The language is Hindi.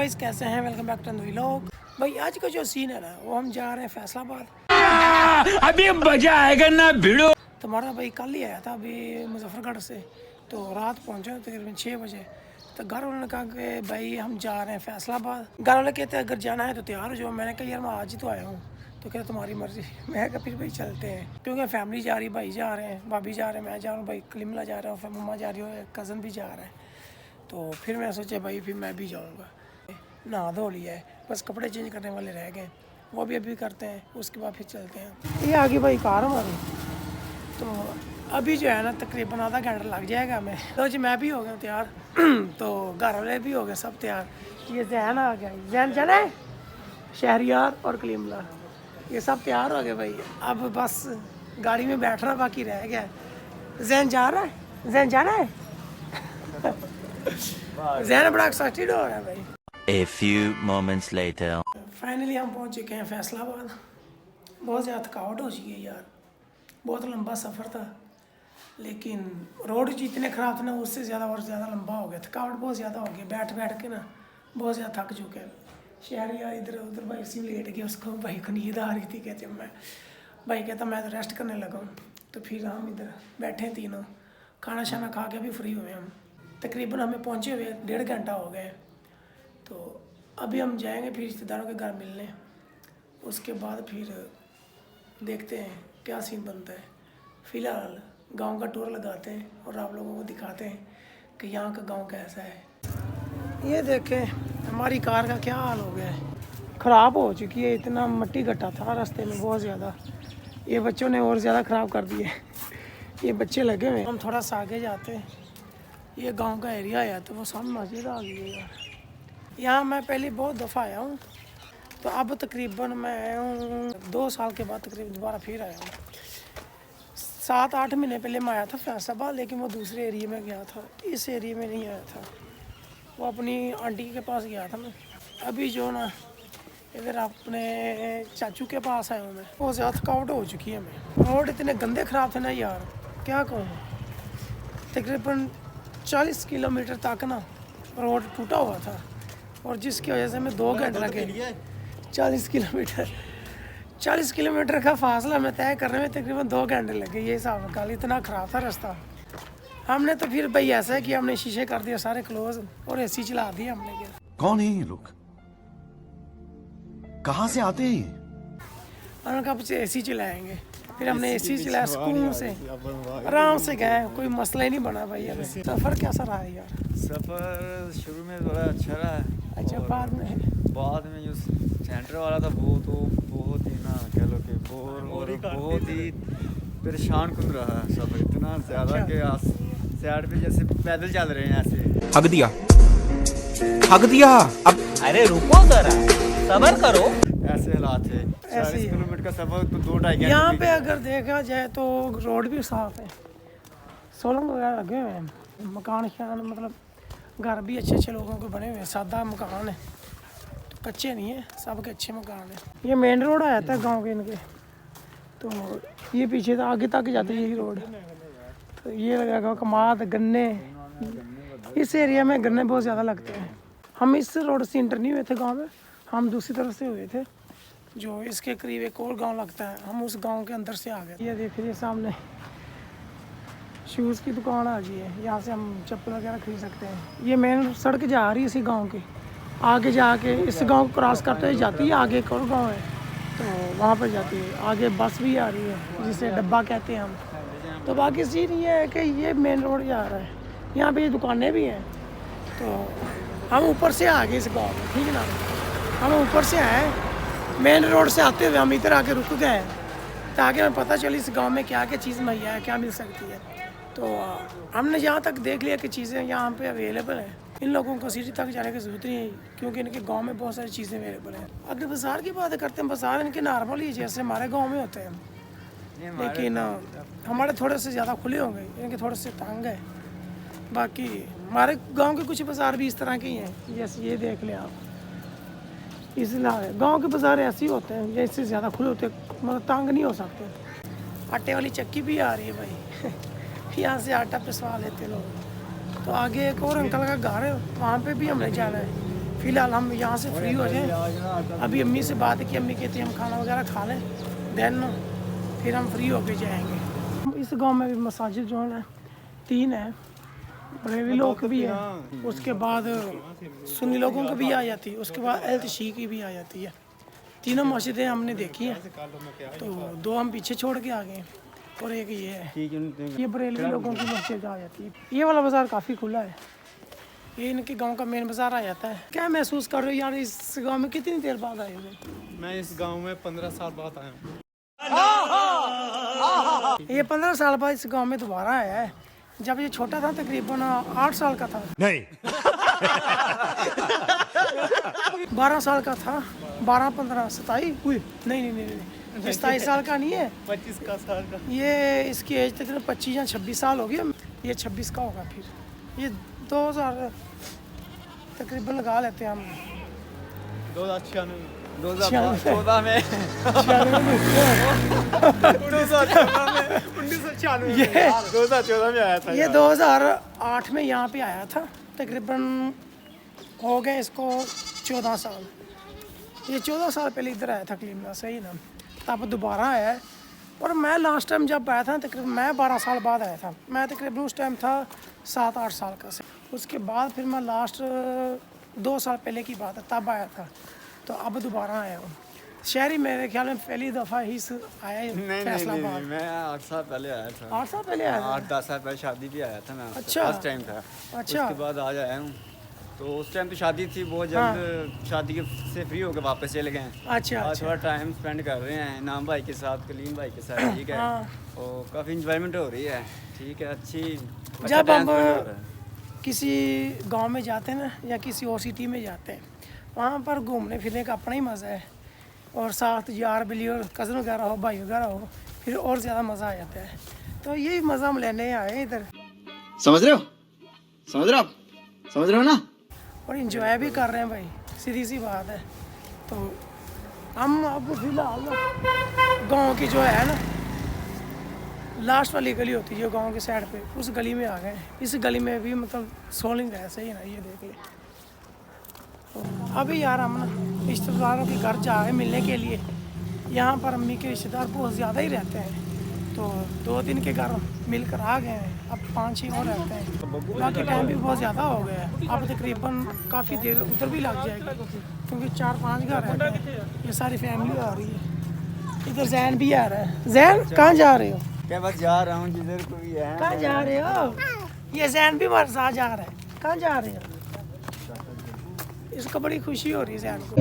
गाइस, कैसे हैं? Welcome back to vlog. भाई आज का जो सीन है ना, वो हम जा रहे हैं फैसलाबाद। अभी मजा आएगा ना भिड़ो। तुम्हारा भाई कल ही आया था अभी मुजफ्फरगढ़ से, तो रात पहुंचे तकरीबन 6 बजे। तो घर वालों ने कहा कि भाई हम जा रहे हैं फैसलाबाद। घर वाले कहते हैं अगर जाना है तो तैयार हो जाओ। मैंने कहा यार मैं आज ही तो आया हूँ। तो क्या तुम्हारी मर्जी। मैं कहा फिर भाई चलते हैं, क्योंकि फैमिली जा रही, भाई जा रहे हैं, भाभी जा रहे हैं, मैं जा रहा हूँ, भाई कलीमला जा रहा हूँ, फिर मम्मा जा रही हो, कज़न भी जा रहा है। तो फिर मैं सोचा भाई फिर मैं भी जाऊँगा। नहा धो लिया है, बस कपड़े चेंज करने वाले रह गए, वो भी अभी करते हैं, उसके बाद फिर चलते हैं। ये आगे भाई कार हमारी, तो अभी जो है ना तकरीबन आधा घंटा लग जाएगा हमें। तो जी मैं भी हो गया तैयार तो घर वाले भी हो गए सब तैयार। ये जैन आ गया, जैन जाना है, शहरियार और कलीमला, ये सब तैयार हो गए भाई। अब बस गाड़ी में बैठना बाकी रह गया। जैन जा रहा है, जैन जाना है जैन बड़ा एक्साइटेड हो रहा है भाई। A few moments later. Finally हम पहुंच चुके हैं फैसलाबाद। बहुत ज़्यादा थकावट हो चुकी है यार, बहुत लंबा सफ़र था, लेकिन रोड जितने ख़राब थे ना उससे ज़्यादा और ज़्यादा लंबा हो गया। थकावट बहुत ज़्यादा हो गई, बैठ बैठ के ना बहुत ज़्यादा थक चुके हैं। शहर यार इधर उधर भाई इसी लेट गया, उसको भाई को नींद आ रही थी। कहते मैं भाई कहता मैं तो रेस्ट करने लगा हूँ। तो फिर हम इधर बैठे हैं तीनों, खाना शाना खा के भी फ्री हुए हम। तकरीबन हमें पहुँचे हुए 1.5 घंटा हो गए। तो अभी हम जाएंगे फिर रिश्तेदारों के घर मिलने, उसके बाद फिर देखते हैं क्या सीन बनता है। फ़िलहाल गांव का टूर लगाते हैं और आप लोगों को दिखाते हैं कि यहाँ का गांव कैसा है। ये देखें हमारी कार का क्या हाल हो गया है, ख़राब हो चुकी है। इतना मिट्टी गड्ढा था रास्ते में बहुत ज़्यादा, ये बच्चों ने और ज़्यादा ख़राब कर दिए ये बच्चे लगे हुए। हम थोड़ा सा आगे जाते हैं, ये गाँव का एरिया है, तो वो सामने मस्जिद आ गई है यार। यहाँ मैं पहले बहुत दफ़ा आया हूँ, तो अब तकरीबन मैं आया हूँ 2 साल के बाद तकरीबन दोबारा फिर आया हूँ। 7-8 महीने पहले मैं आया था फैसलाबाद, लेकिन वो दूसरे एरिया में गया था, इस एरिया में नहीं आया था। वो अपनी आंटी के पास गया था मैं। अभी जो ना इधर अपने चाचू के पास आया हूँ मैं। बहुत ज़्यादा थकावट हो चुकी है हमें। रोड इतने गंदे ख़राब थे ना यार, क्या कहूँ। तकरीबन 40 किलोमीटर तक ना रोड टूटा हुआ था, और जिसकी वजह से हमें 2 घंटे लगे। 40 किलोमीटर का फासला हमें तय करने में तकरीबन 2 घंटे लगे। ये हिसाब कल इतना ख़राब था रास्ता। हमने तो फिर भाई ऐसा है कि हमने शीशे कर दिए सारे क्लोज और एसी चला दिया हमने। क्या कौन है ये लोग, कहाँ से आते हैं? उन्होंने कहा कुछ एसी चलाएंगे, फिर हमने एसी चलाया, सुकून से आराम से गए, कोई मसला ही नहीं बना भाई। हमें सफ़र कैसा रहा है यार? सफ़र शुरू में थोड़ा अच्छा रहा है। अच्छा, बाद में जो सेंटर वाला था वो तो बहुत ही ना कह लो कि बोर और बहुत ही परेशान कुन रहा है सफ़र, इतना ज़्यादा कि साइड पे जैसे पैदल चल रहे हैं ऐसे। हक दिया अब। अरे रुको जरा, सब्र करो। ऐसे हालात है। 40 किलोमीटर का सफ़र तो 2-2.5 घंटे। यहाँ पे अगर देखा जाए तो रोड भी साफ है, सोलंग वगैरह लगे हुए हैं, मकान शान मतलब घर भी अच्छे अच्छे लोगों के बने हुए हैं। सादा मकान है, कच्चे नहीं है, सब के अच्छे मकान है। ये मेन रोड आया था गांव के इनके, तो ये पीछे तो आगे तक जाती है यही रोड। तो ये लगा कमाद गन्ने, इस एरिया में गन्ने बहुत ज़्यादा लगते हैं। हम इस रोड से इंटर नहीं हुए थे गांव में, हम दूसरी तरफ से हुए थे, जो इसके करीब एक और गांव लगता है, हम उस गांव के अंदर से आ गए। ये देखिए सामने शूज़ की दुकान आ गई है, यहाँ से हम चप्पल वगैरह खरीद सकते हैं। ये मेन सड़क जा रही है इसी गांव के आगे, जाके इस गांव को क्रॉस करते हुए जाती है, आगे एक और गाँव है तो वहाँ पर जाती है। आगे बस भी आ रही है जिसे डब्बा कहते हैं हम। तो बाकी सीन ये है कि ये मेन रोड जा रहा है, यहाँ पे ये दुकानें भी हैं। तो हम ऊपर से आ गए इस गाँव में, ठीक है ना, हम ऊपर से आए, मेन रोड से आते हुए हम इधर आके रुक गए ताकि हमें पता चले इस गांव में क्या क्या चीज़ मुहैया है, क्या मिल सकती है। तो हमने यहाँ तक देख लिया कि चीज़ें यहाँ पे अवेलेबल हैं। इन लोगों को सिटी तक जाने की ज़रूरत नहीं है, क्योंकि इनके गांव में बहुत सारी चीज़ें अवेलेबल हैं। अगर बाज़ार की बात करते हैं, बाज़ार इनके नॉर्मल ही जैसे हमारे गाँव में होते हैं, लेकिन हमारे थोड़े से ज़्यादा खुले होंगे, इनके थोड़े से तंग है। बाकी हमारे गांव के कुछ बाज़ार भी इस तरह के ही हैं, जैसे ये देख लें आप। इसलिए गांव के बाज़ार ऐसे ही होते हैं, जैसे ज़्यादा खुले होते हैं, मतलब तंग नहीं हो सकते। आटे वाली चक्की भी आ रही है भाई यहाँ से आटा पिसवा लेते लोग। तो आगे एक और अंकल का घर है, वहाँ पे भी हमने जाना है। फ़िलहाल हम यहाँ से फ्री हो जाएं। अभी अम्मी से बात है कि अम्मी कहती है हम खाना वगैरह खा लें, देन फिर हम फ्री होके जाएंगे। इस गांव में भी मसाजिद जो है 3 है, बरेली लोग की भी है, उसके बाद सुन्नी लोगों की भी आ जाती है, उसके बाद एल्त शी की भी आ जाती है। तीनों मस्जिदें हमने देखी हैं, तो 2 हम पीछे छोड़ के आ गए और एक ये है, ये बरेलवी लोगों की मस्जिद आ जाती है। ये वाला बाज़ार काफ़ी खुला है, ये इनके गांव का मेन बाज़ार आ जाता है। क्या महसूस कर रहे हो यार, इस गांव में कितनी देर बाद आए हो? मैं इस गांव में 15 साल बाद आया हूँ। ये 15 साल बाद इस गांव में दोबारा आया है। जब ये छोटा था तकरीबन 8 साल का था, नहीं 12 साल का था, 12, 15, 27, नहीं 27 साल का नहीं है, 25 का साल का। ये इसकी एज तकरीबन 25 या 26 साल हो गया, ये 26 का होगा। फिर ये 2000 तकरीबन लगा लेते हैं हम, 2014 में 2014 में आया था। ये 2008 में यहाँ पे आया था, तकरीबन हो गए इसको 14 साल। ये 14 साल पहले इधर आया था क्लीमला, सही ना, तब दोबारा आया है। और मैं लास्ट टाइम जब आया था तकरीबन मैं 12 साल बाद आया था, मैं तकरीबन उस टाइम था 7-8 साल का से। उसके बाद फिर मैं लास्ट 2 साल पहले की बात है तब आया था, तो अब दोबारा आया हूँ। शहरी मेरे ख्याल में पहली दफ़ा ही आया है फैसलाबाद। मैं 8 साल पहले आया था। 8 साल पहले आया था? 8-10 साल पहले शादी भी आया था मैं। अच्छा। फर्स्ट टाइम था। अच्छा। उसके बाद आज आया हूँ, तो उस टाइम तो शादी थी, बहुत जल्द शादी से फ्री होकर वापस चले गए। अच्छा आज थोड़ा टाइम स्पेंड कर रहे हैं नाम भाई के साथ, कलीम भाई के साथ, ठीक है। और काफ़ी इंजॉयमेंट हो रही है, ठीक है, अच्छी। जब हम किसी गांव में जाते हैं ना, या किसी और सिटी में जाते हैं, वहाँ पर घूमने फिरने का अपना ही मज़ा है, और साथ यार बिली और कज़न वगैरह हो, भाई वगैरह हो, फिर और ज़्यादा मज़ा आ जाता है। तो यही मज़ा हम लेने आए हैं इधर। समझ रहे हो ना? और इंजॉय भी कर रहे हैं भाई, सीधी सी बात है। तो हम अब फिलहाल गांव की जो है ना लास्ट वाली गली होती है जो गांव के साइड पे, उस गली में आ गए। इस गली में भी मतलब सोलिंग है, सही ना, ये देख ले। तो अभी यार हम ना रिश्तेदारों के घर जा रहे मिलने के लिए। यहाँ पर अम्मी के रिश्तेदार बहुत ज़्यादा ही रहते हैं, तो 2 दिन के घर मिलकर आ गए हैं, अब 5-6 और रहते हैं। बाकी टाइम भी बहुत ज़्यादा हो गया है, अब तकरीबन काफ़ी देर उधर भी लग जाएगी, क्योंकि 4-5 घर रहते हैं। ये सारी फैमिली आ रही है। इधर जैन भी आ रहा है। जैन कहाँ जा रहे हो? क्या बस जा रहा हूँ जिधर कोई है। कहाँ जा रहे हो? ये जैन भी हमारे साथ जा रहा है। कहाँ जा रहे हो? इसको बड़ी खुशी हो रही है जैन को।